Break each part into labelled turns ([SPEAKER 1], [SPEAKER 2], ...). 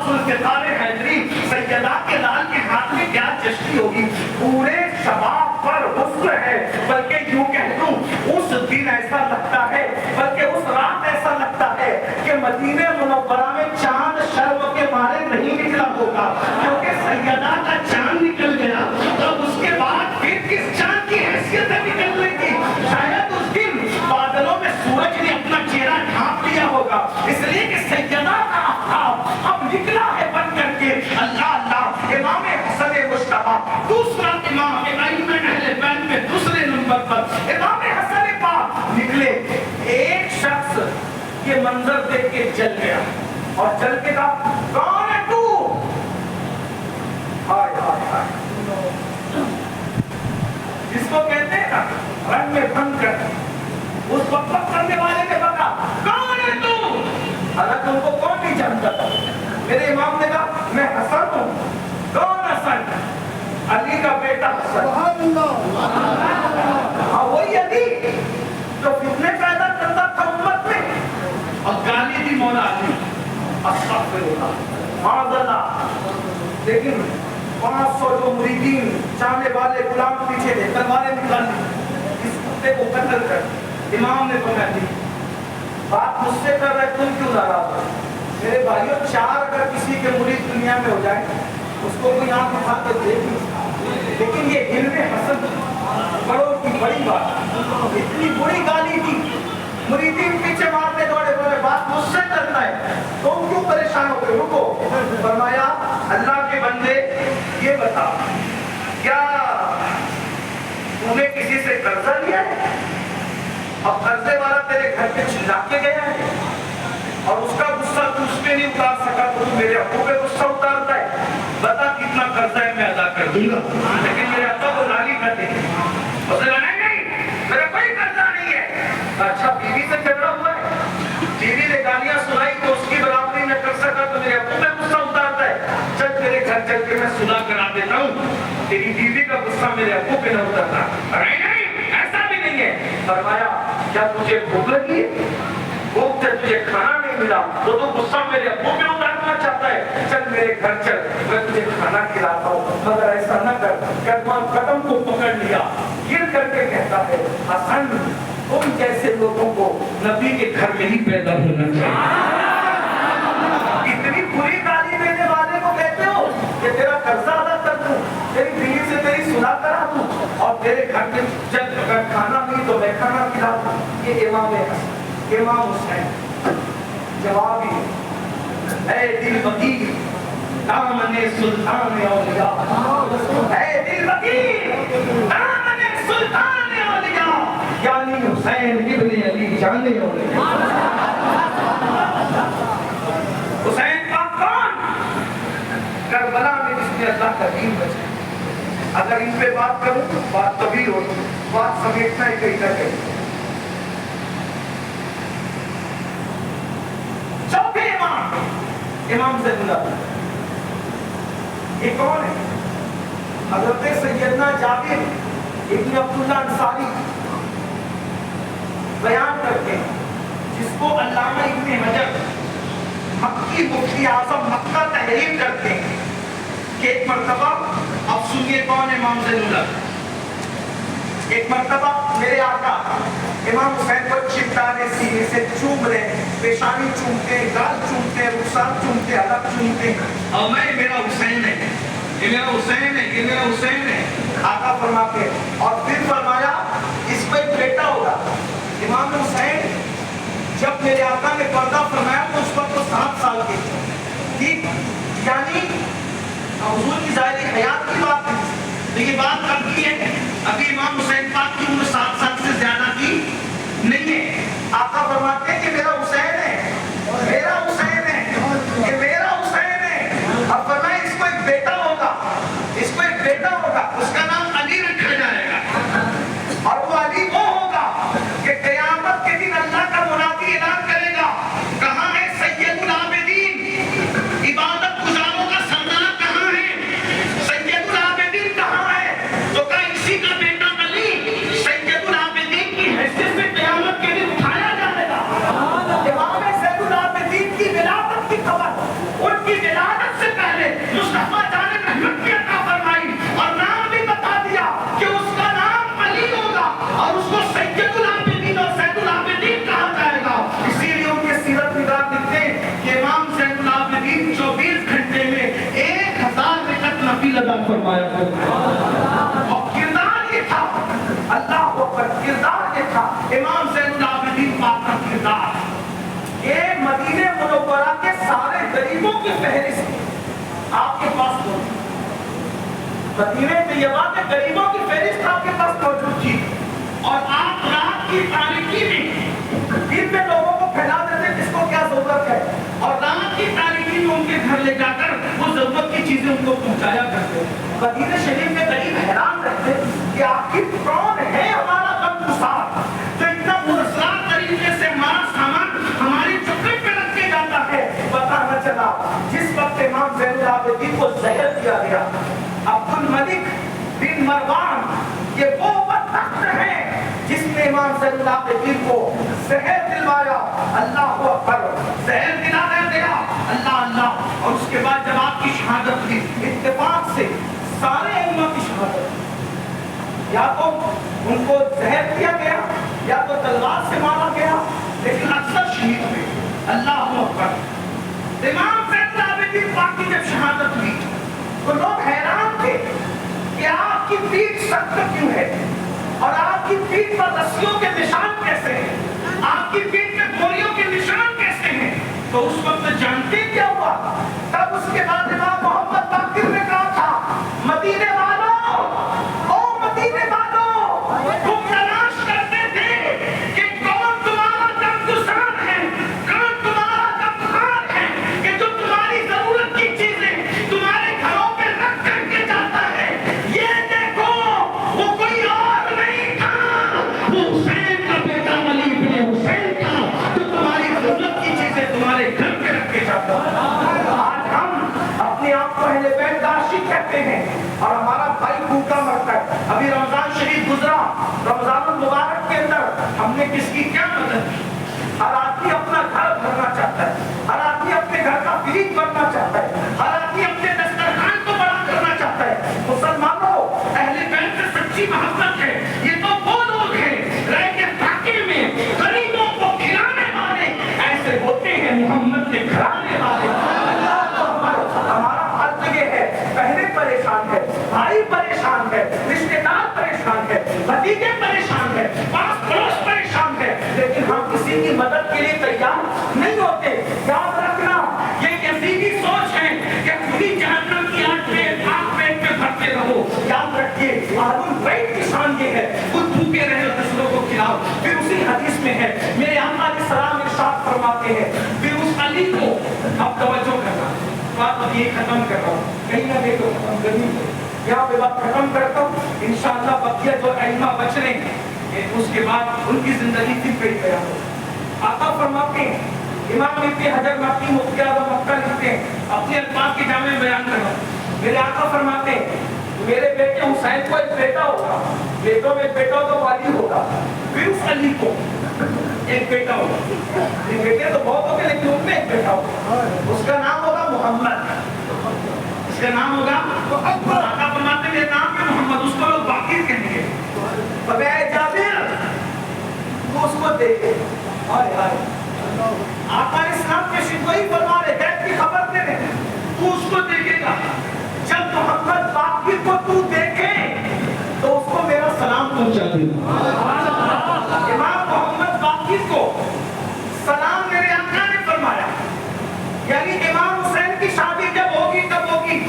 [SPEAKER 1] ذوالفقار حیدری سیدہ کے لال کے ہاتھ میں کیا چشتی ہوگی. پورے شباب پر حسن ہے, بلکہ یوں کہہ دوں اس دن ایسا لگتا ہے, بلکہ اس رات ایسا لگتا ہے کہ مدینہ منورہ میں چاند شرم کے مارے نہیں نکلا ہوگا, کیونکہ سیدہ کا چاند نکل گیا. اب اس کے بعد پھر کس چاند کی حیثیت سے نکلنے کی؟ شاید اس دن بادلوں میں سورج نے اپنا چہرہ ڈھانپ لیا ہوگا, اس لیے کہ سیدہ کا آفتاب اب نکلا ہے بن کر کے. اللہ اللہ, امام حسن مجتبیٰ دوسرا امام ائمہ اہل بیت میں دوسرے نمبر پر امام حسن پاک نکلے. ایک شخص یہ منظر دیکھ کے جل گیا اور جل کے کہا کون ہے تو؟ ہائے ہائے ہائے, جس کو کہتے ہیں نا رنگ میں بھنگ کر, اس بک کرنے والے نے بکا کون ہے تو؟ حالانکہ ان کو کون نہیں جانتا تھا. میرے امام نے کہا میں حسن ہوں. کون حسن؟ علی کا بیٹا حسن. ہاں وہی علی جو فتنے پیدا کرتا تھا امت میں, اور گالی دی مولا علی. استغفراللہ معاذاللہ. لیکن 500 جو مریدین چاہنے والے غلام پیچھے تھے, تلواریں نکال دی, اس کتے کو قتل کر. امام نے فرمایا دی بات مجھ سے کر رہے, تم کیوں ناراض ہو؟ میرے بھائیوں, 4 اگر کسی کے مرید دنیا میں ہو جائے اس کو کوئی آنکھ اٹھا کے دیکھ نہیں, لیکن یہ علم حسن بڑوں کی بڑی بات, اتنی بری گالی دی. مریدین پیچھے مارتے دوڑے بولے بات مجھ سے کرتا ہے, تم کیوں پریشان ہو گئے؟ رکو. فرمایا اللہ کے بندے یہ بتا, کیا تم نے کسی سے قرضہ لیا ہے؟ اب قرضے والا تیرے گھر پہ چلا کے گیا ہے اور اس کا غصہ تو اس پہ نہیں اتار سکا, تو میرے ابو پہ غصہ اتارتا ہے. بتا کتنا قرضہ ہے, میں ادا کر دوں گا. لیکن میرے ابا کو گالی کر دے. اس نے کہا نہیں میرا کوئی قرضہ نہیں ہے. اچھا بیوی سے جھگڑا ہوا ہے, بیوی نے گالیاں سنائی تو اس کی برابری نہ کر سکا, تو میرے ابو پہ غصہ اتارتا ہے. چل میرے گھر چل کے میں صلح کرا دیتا ہوں, تیری بیوی کا غصہ میرے ابو پہ نہ اترتا. نہیں ایسا بھی نہیں ہے. فرمایا کیا تجھے بھوک لگی ہے؟ بھوک سے تجھے کھانا نہیں ملا تو غصہ میرے ابو پہ اتارنا چاہتا ہے. چل میرے گھر چل, میں تجھے کھانا کھلاتا ہوں, مگر ایسا نہ کر. قدم کو پکڑ لیا, گر کر کے کہتا ہے حسن تم جیسے لوگوں کو نبی کے گھر میں ہی پیدا ہونا چاہیے. اتنی بری گالی دینے والے کو کہتے ہو کہ تیرا قرضہ ادا کر دوں, تیری بیوی سے تیری صلح کرا دوں, اور تیرے گھر میں جب اگر کھانا نہیں تو میں کھانا کھلا دوں. یہ امام حسن امام حسین جواب ہی اے دل وکیل دامن سلطان اولیاء, اے دل وکیل دامن سلطان اولیاء, یعنی حسین ابن علی جان اولیاء. حسین پاک کون؟ کربلا میں جس نے اللہ کا دین بچایا. اگر ان پہ بات کروں تو بات طویل ہو, بات سمیٹنا ہی کہیں نہ کہیں. چوتھے امام زین اللہ, یہ کون ہے؟ حضرت سیدنا جابر ابن عبداللہ انصاری بیان کرتے ہیں, جس کو علامہ ابن حجر مکی مفتی اعظم مکہ تحریر کرتے ہیں کہ ایک مرتبہ, اب سنیے کون امام زین اللہ. ایک مرتبہ میرے آقا امام حسین پر چپٹانے سینے سے چوم رہے, پیشانی چومتے, گال چومتے, رخسار چومتے, حلق چومتے, اور میں میرا حسین ہے, یہ میرا حسین ہے, یہ میرا حسین ہے. آقا فرماتے اور پھر فرمایا اس کو ایک بیٹا ہوگا. امام حسین جب میرے آقا نے پردہ فرمایا تو اس وقت تو 7 سال کے ٹھیک, یعنی حضور کی ظاہری حیات کی بات ہے. تو یہ بات اب کی ہے, ابھی امام حسین پاک کی عمر 7 سال سے زیادہ کی نہیں ہے. آقا فرماتے ہیں کہ میرا حسین ہے, میرا حسین ہے, کہ میرا حسین ہے. اب فرمائے اس کو ایک بیٹا ہوگا, اس کو ایک بیٹا ہوگا, اس کا نام علی رکھا جائے گا, اور وہ علی وہ ہوگا کہ قیامت کے دن اللہ کا منادی اعلان کرے گا کہاں ہے سید العابدین, عبادت گزاروں کا سردار کہاں ہے, سید العابدین کہاں ہے؟ تو کہا اسی کا بیٹا علی سید العابدین کی حیثیت سے قیامت کے دن اٹھایا جائے گا. 24 گھنٹے میں 1000 رکعت نفل ادا فرمایا کرتے اور کردار یہ تھا اللہ اکبر کردار یہ تھا امام زین العابدین پاک کا کردار یہ مدینہ منورہ کے سارے غریبوں کی فہرست آپ کے پاس موجود مدینہ طیبہ کے غریبوں کی فہرست آپ کے پاس موجود تھی اور آپ رات کی تاریکی میں دن میں لوگوں کو پھیلا دیتے جس کو کیا ضرورت ہے اور رات کی تاریکی میں ان کے گھر لے جا کر وہ ضرورت کی چیزیں ان کو پہنچایا کرتے مدینہ شریف کے غریب حیران رہتے کہ آخر کون ہے ہمارا غمگسار جو اتنا مرسلات طریقے سے ہمارا سامان ہماری چکر پہ رکھ کے جاتا ہے پتہ نہ چلا جس وقت امام زین العابدین کو زہر دیا گیا عبد الملک بن مروان یہ وہ بدبخت ہے جس نے امام زین العابدین کو زہر دلوایا اللہ اکبر زہر دلایا گیا اللہ اللہ اور اس کے بعد جب آپ کی شہادت ہوئی اتفاق سے سارے ائمہ کی شہادت یا تو ان کو زہر دیا گیا یا تو تلوار سے مارا گیا لیکن اکثر شہید ہوئے اللہ اکبر امام زین العابدین پاک کی جب شہادت ہوئی تو لوگ حیران تھے کہ آپ کی پیٹھ سخت کیوں ہے اور آپ کی پیٹھ پر رسیوں کے نشان کیسے ہیں آپ کی پیٹھ میں گولیوں کے نشان کیسے ہیں تو اس وقت جانتے کیا ہوا تب اس کے بعد امام محمد باقر نے کہا تھا مدینے والوں او مدینے والوں تم تلاش کرتے تھے کہ کون تمہارا غمگسار ہے کون تمہارا غمخوار ہے کہ جو تمہاری ضرورت کی چیزیں تمہارے گھروں پہ رکھ کر کے جاتا ہے یہ دیکھو وہ کوئی اور نہیں تھا وہ حسین کا بیٹا علی ابن حسین تھا جو تمہاری ضرورت کی چیزیں تمہارے گھر پہ رکھ کے جاتا ہے آج ہم اپنے آپ کو اہل بیت کا عاشق کہتے ہیں اور ہمارا بھائی بھوکا مرتا ہے ابھی رمضان شریف گزرا رمضان المبارک کے اندر ہم نے کس کی کیا مدد کی ہر آدمی اپنا گھر بھرنا چاہتا ہے ہر آدمی اپنے گھر کا فریج بننا چاہتا ہے ہر آدمی اپنے دسترخوان کو بڑا کرنا چاہتا ہے مسلمانوں اہل بیت سے سچی محبت ہے یہ تو وہ لوگ ہیں رہ کے فاقے میں غریبوں کو کھلانے والے ایسے ہوتے ہیں محمد کے گھرانے والے ہمارا حال تو یہ ہے بہنیں پریشان ہے بھائی پریشان ہے رشتے دار پریشان ہے بھتیجے پریشان ہے پاس پڑوس پریشان ہے لیکن ہم کسی کی مدد کے لیے تیار نہیں ہوتے یاد رکھنا یہ یزیدی سوچ ہے کہ پوری جہنم کی آگ پیٹ میں بھرتے رہو یاد رکھیے اہل البیت کی شان یہ ہے خود بھوکے رہے دوسروں کو کھلاؤ پھر اسی حدیث میں ہے میرے آقا علیہ السلام ارشاد فرماتے ہیں پھر اس علی کو اب توجہ کرنا بات اب یہ ختم کر رہا ہوں کہیں نہ دیکھو ختم کرنی ہے یہاں پہ بات ختم کرتا ہوں انشاءاللہ بقیہ جو ائمہ بچ رہے ہیں اس کے بعد ان کی زندگی پھر کئی بیان ہو آقا فرماتے ہیں امام ابن حجر مکی مفتی اعظم مکہ لکھتے ہیں اپنے الفاظ کے جامع بیان کر رہا ہوں میرے آقا فرماتے ہیں میرے بیٹے حسین کو ایک بیٹا ہوگا بیٹوں میں ایک بیٹا ہوگا والی ہوگا پھر اس علی کو ایک بیٹا ہوگا بیٹے تو بہت ہوگے لیکن ان میں ایک بیٹا ہوگا اس کا نام ہوگا محمد اس کا نام ہوگا آقا فرماتے میرے نام پہ محمد اس کو لوگ باقر کہیں گے اب اے جابر تو اس کو دیکھے آئے آئے آقا اسلام کے شکوئی فرما رہے غیب کی خبر دے رہے تو اس کو دیکھے گا جب محمد باقر کو تو دیکھے تو اس کو میرا سلام پہنچا دے امام محمد باقر کو سلام میرے آقا نے فرمایا یعنی امام حسین کی شادی جب ہوگی تب ہوگی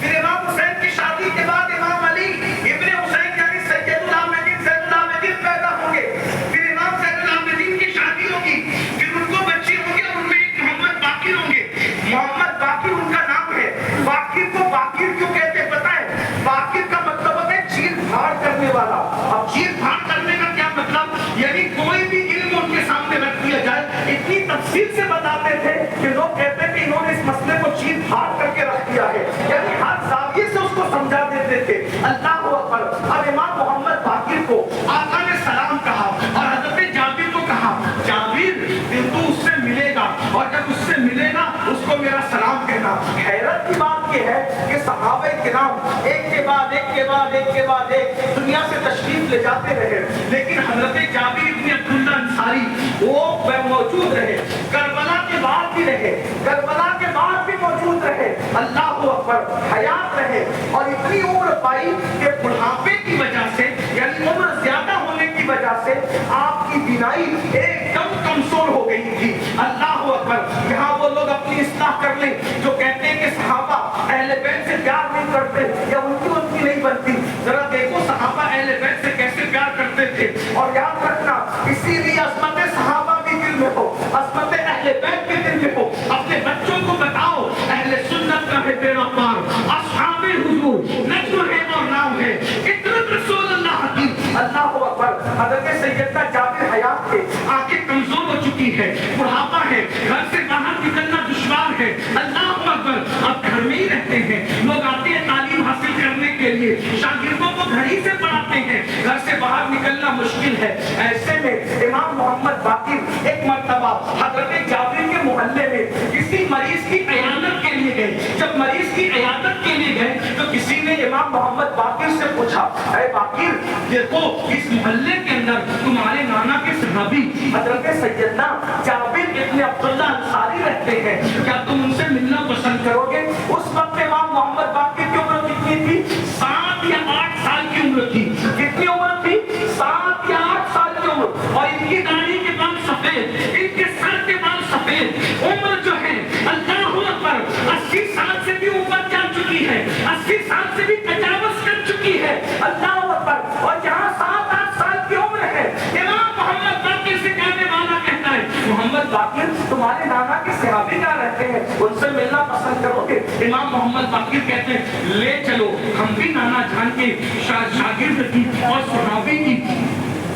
[SPEAKER 1] پھر امام حسین کی شادی کے بعد امام علی ابن حسین یعنی سید العابدین زین العابدین پیدا ہوں گے پھر امام زین العابدین کی شادی ہوگی پھر ان کو بچے ہوں گے ان میں ایک محمد باقر ہوں گے محمد باقر ان کا نام ہے باقر کو باقر کیوں کہتے ہیں پتہ ہے باقر کا مطلب ہوتا ہے چیر پھاڑ کرنے والا اب چیر پھاڑ کرنے کا کیا مطلب یعنی کوئی بھی علم ان کے سامنے رکھ دیا جائے اتنی تفصیل سے بتاتے تھے کہ لوگ کہتے ہیں کہ انہوں نے اس مسئلے کو چیر پھاڑ کر کے رکھ دیا ہے یعنی ہر زاویے سے اس کو سمجھا دیتے تھے اللہ اکبر اب امام محمد باقر کو آقا نے سلام کہا اور حضرت جابر کو کہا جابر تو اس سے ملے گا اور جب اس سے ملے گا اس کو میرا سلام کہنا حیرت کی بات یہ ہے کہ صحابہ کرام ایک کے بعد ایک کے بعد ایک کے بعد ایک دنیا سے تشریف لے جاتے رہے لیکن حضرت جابر ابن عبداللہ انصاری وہ موجود رہے کربلا کے بعد بھی رہے کربلا کے بعد بھی موجود رہے اللہ اکبر حیات رہے اور اتنی عمر پائی کہ بڑھاپے کی وجہ سے یعنی عمر زیادہ ہونے کی وجہ سے آپ کی بینائی ایک دم کمزور ہو گئی تھی. اللہ اکبر. یہاں وہ لوگ اپنی اصلاح کر لیں جو کہتے ہیں کہ صحابہ اہل بیت سے پیار نہیں کرتے یا ان کی نہیں بنتی. ذرا دیکھو صحابہ اہل بیت سے کیسے پیار کرتے تھے. اور یاد رکھنا اسی لیے عصمت صحابہ بھی دل میں ہو, عصمت اہل بیت بھی دل میں ہو. اپنے بچوں کو بتاؤ اہل سنت کا ہے بیڑا پار, اصحاب حضور نجم ہے اور نام ہے, اطرت رسول اللہ کی. اللہ اکبر. حضرت سیدنا جابر حیات کے, آنکھیں کمزور ہو چکی ہے, بڑھاپا ہے, گھر سے باہر نکلنا دشوار ہے. اللہ اکبر. اب گھر میں ہی رہتے ہیں, لوگ آتے ہیں تعلیم حاصل کرنے کے لیے, شاگردوں کو گھر ہی سے پڑھاتے ہیں, گھر سے باہر نکلنا مشکل ہے. ایسے میں امام محمد باقر ایک مرتبہ حضرت جابر کے محلے میں کسی مریض کی عیادت کے لیے گئے. جب مریض کی عیادت کے لیے گئے تو کسی نے امام محمد باقر سے پوچھا, اے باقر دیکھو اس محلے کے اندر تمہارے نانا کے صحابی حضرت سیدنا جابر ابن عبداللہ انصاری رہتے ہیں, کیا تم ان سے ملنا پسند کرو گے؟ اس وقت امام محمد باقر کی عمر کتنی تھی؟ 7 یا 8 سال کی عمر تھی. کتنی عمر تھی؟ 7 یا 8 سال کی عمر. اور ان کی داڑھی کے بال سفید, ان کے سر کے بال سفید. عمر جو ہے اللہ اکبر 80 سال سے بھی اوپر جا چکی ہے, 80 سال سے بھی تجاوز کر چکی ہے. اللہ اکبر. اور جہاں 7-8 سال کی عمر ہے, امام محمد باقر سے کہنے والا کہتا ہے محمد باقر تمہارے نانا کے صحابی کہاں رہتے ہیں, ان سے ملنا پسند کرو گے؟ امام محمد باقر کہتے ہیں لے چلو, ہم بھی نانا جان کے شاگرد کی اور صحابی کی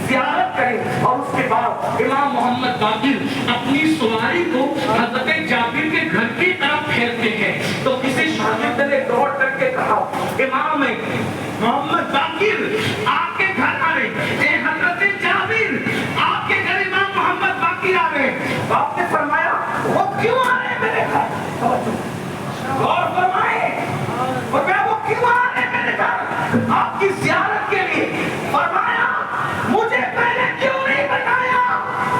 [SPEAKER 1] زیارت کریں. اور اس کے بعد امام محمد باقر اپنی سواری کو حضرت جابر کے گھر کی طرف پھیرتے ہیں تو کسی شاگرد نے دوڑ کر کے کہا امام محمد باقر آپ کے گھر آ رہے, اے حضرت جابر آپ کے گھر امام محمد باقر آ رہے. آپ نے فرمایا وہ کیوں آ رہے ہیں میرے گھر؟ غور فرمائے, فرمایا وہ کیوں آ رہے ہیں میرے گھر؟ آپ کی زیارت کے لیے. فرمایا مجھے پہلے کیوں نہیں بتایا؟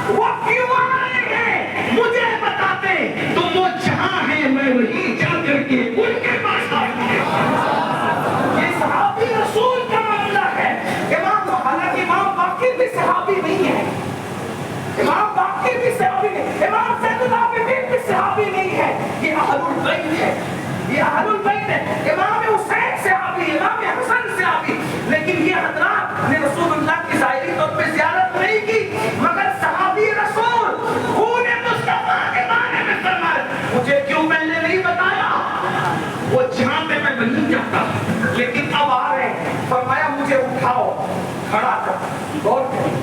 [SPEAKER 1] وہ کیوں آ رہے ہیں مجھے بتاتے تو وہ جہاں ہیں میں وہیں جا کر کے ان کے پاس آتا. یہ صحابی رسول کا معاملہ ہے. حالانکہ امام باقر بھی صحابی نہیں ہے, امام باقر بھی صحابی نہیں, امام زید العابدین بھی صحابی نہیں ہے. یہ اہل البیت ہے, یہ اہل البیت ہے. امام حسین صحابی, امام حسن صحابی, لیکن یہ حضرات نے رسول اللہ کی ظاہری طور پہ زیارت نہیں کی مگر صحابی رسول خون مصطفیٰ کے بارے میں فرمایا مجھے کیوں پہلے نہیں بتایا؟ وہ جہاں پہ میں نہیں جاتا, لیکن اب آ رہے ہیں. فرمایا مجھے اٹھاؤ, کھڑا کر. غور کریں,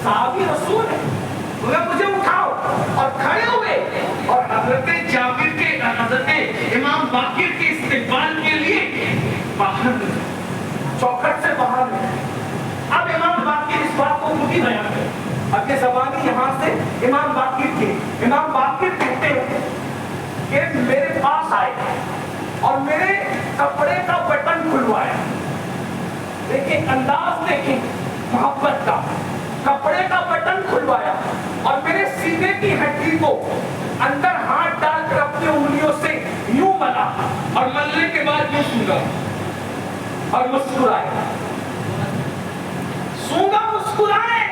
[SPEAKER 1] صحابی رسول ہے, مجھے اٹھاؤ. اور کھڑے ہوئے اور حضرت جابر کے حضرت امام باقر کے استقبال کے لیے باہر چوکھٹ سے باہر. اب امام باقر اس بات کو خود ہی بیان کرے. اب یہ زبانی یہاں سے امام باقر کی. امام باقر کہتے ہیں کہ میرے پاس آئے اور میرے کپڑے کا بٹن کھلوایا. دیکھیں انداز دیکھیں محبت کا. کپڑے کا بٹن کھلوایا اور میرے سینے کی ہڈی کو اندر ہاتھ ڈال کر اپنی انگلیوں سے یوں ملا اور ملنے کے بعد یوں سونگا اور مسکرائے. سونگا, مسکرائے,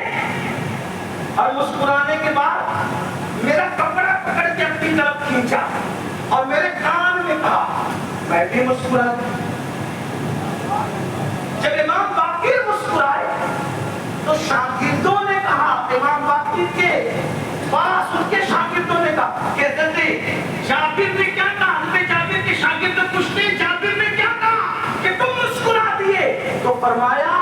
[SPEAKER 1] اور مسکرانے کے بعد میرا کپڑا پکڑ کے اپنی طرف کھینچا اور میرے کان میں کہا میں بھی مسکرا. جب امام باقر مسکرائے تو شاگردوں نے کہا, امام باقر کے پاس ان کے شاگردوں نے کہا کہ جابر نے کیا کہا؟ حضرت جابر کے شاگرد پوچھتے جابر نے کیا کہا کہ تم مسکرا دیے؟ تو فرمایا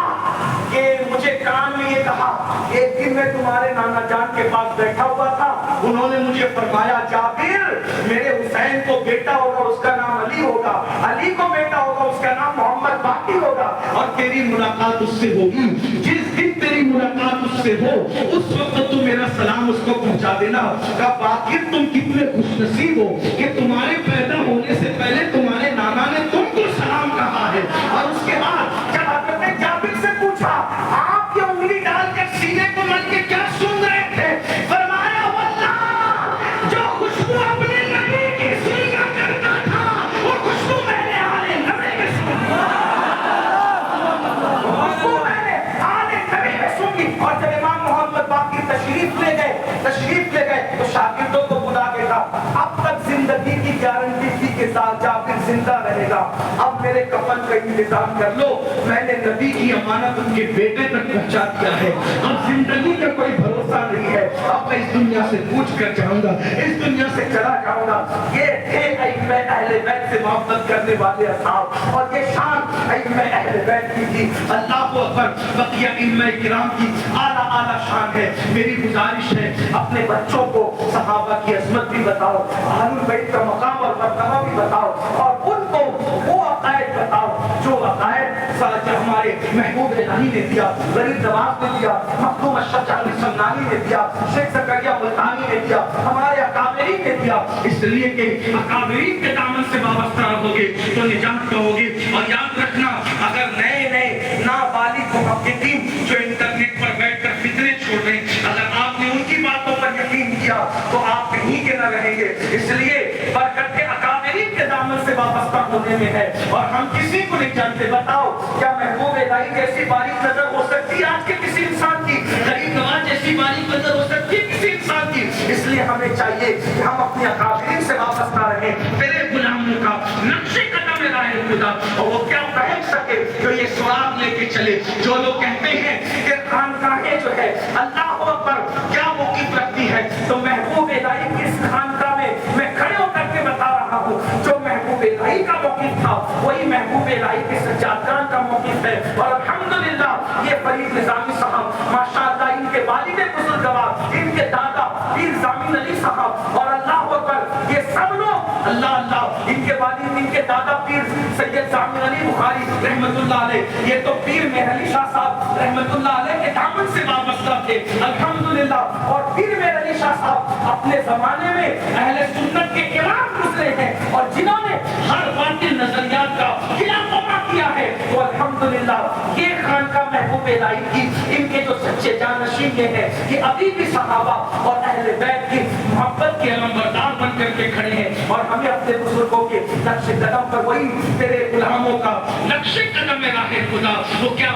[SPEAKER 1] کہ مجھے کان میں یہ کہا ایک دن میں تمہارے نانا جان کے پاس بیٹھا ہوا تھا, انہوں نے مجھے فرمایا جابر میرے حسین کو بیٹا ہوگا اس کا نام علی ہوگا, علی کو بیٹا ہوگا اس کا نام محمد باقر ہوگا, اور تیری ملاقات اس سے ہوگی. جس دن تیری ملاقات اس سے ہو اس وقت تو میرا سلام اس کو پہنچا دینا. کہا باقر تم کتنے خوش نصیب ہو کہ تمہارے پیدا ہونے سے پہلے تمہارے نانا نے تم کو سلام کہا ہے. اور اس کے بعد جب حضرت جابر سے پوچھا آپ کی انگلی ڈال کر سینے کو مل کے کیا سن رہے تھے؟ فرمایا واللہ جو خوشبو اپنے نبی کی سنگا کرتا تھا وہ زندہ رہے گا. اب میرے کفن کا انتظام کر لو, میں نے نبی کی امانت ان کے بیٹے تک پہنچا دیا ہے. اب زندگی کا کوئی بھروسہ نہیں ہے, اب میں اس دنیا سے پوچھ کر جاؤں گا, اس دنیا سے چلا جاؤں گا. یہ تھے ائمہ اہل بیت سے محبت کرنے والے اصحاب, اور یہ شان ائمہ اہل بیت کی تھی. اللہ اکبر, بقیہ ائمہ کرام کی اعلیٰ اعلیٰ شان ہے. میری گزارش ہے, اپنے بچوں کو صحابہ کی عظمت بھی بتاؤ, اہل بیت کا مقام اور مرتبہ بھی بتاؤ, اور ان کو وہ عقائد بتاؤ جو عقائد ہمارے محبوب الہی نے دیا, غریب نواز نے دیا, مخدوم اشرف جہاں سمنانی نے دیا, شیخ زکریا ملتانی نے دیا, ہمارے اکابرین نے دیا. اس لیے کہ اکابرین کے دامن سے وابستہ رہو گے تو نجات پاؤ گے. اور یاد رکھنا, اگر نئے نئے نابالغ محققین جو انٹرنیٹ پر بیٹھ کر فتنے چھوڑ رہے ہیں, اگر آپ نے ان کی باتوں پر یقین کیا تو آپ کہیں کے نہ رہیں گے. اس لیے برکت اکابرین کے دامن سے وابستہ ہونے میں ہے, اور ہم کسی کو نہیں جانتے. بتاؤ کیا محبوب الہی جیسی باریک نظر ہو سکتی ہے آج کے کسی انسان کی؟ غریب نواز جیسی باریک نظر ہو سکتی ہے کسی انسان کی؟ اس لیے ہمیں چاہیے کہ ہم اپنے اکابرین سے وابستہ رہیں. تیرے غلاموں کا نقش قدم ہے راہ خدا, اور وہ کیا پہنچ سکے جو یہ سراغ لے کے چلے. جو لوگ کہتے ہیں کہ خانقاہیں جو ہے اللہ اکبر کیا موقف رکھتی ہے, تو محبوب الہی کی اس خانقاہ میں کھڑے ہو کر کے بتا رہا ہوں, جو محبوب الہی کا موقف تھا وہی محبوب الہی کے سجادگان کا موقف ہے. اور الحمدللہ یہ فرید نظامی صاحب ماشاءاللہ, ان کے والد بزرگوار, ان کے دادا پیر ضامن علی صاحب, اور اللہ اکبر یہ سب لوگ اللہ اللہ, ان کے والد, ان کے دادا پیر سید ضامن علی بخاری رحمت اللہ علیہ, یہ تو پیر مہر علی شاہ صاحب رحمت اللہ علیہ کے دامن سے وابستہ تھے الحمدللہ. اور پیر مہر علی شاہ صاحب اپنے زمانے میں اہل سنت کے امام گزرے ہیں, اور جنہوں نے ہر باطل نظریات کا خلاف کیا ہے. تو الحمدللہ یہ خانقاہ محبوب الہی کی ان کے جو سچے جانشین یہ ہیں کہ ابھی بھی صحابہ اور اہل بیت کی محبت کے علمبردار بن کر کے کھڑے ہیں, اور ہمیں اپنے بزرگوں کے نقش قدم پر, وہی تیرے غلاموں کا نقش قدم ہے راہ خدا, وہ کیا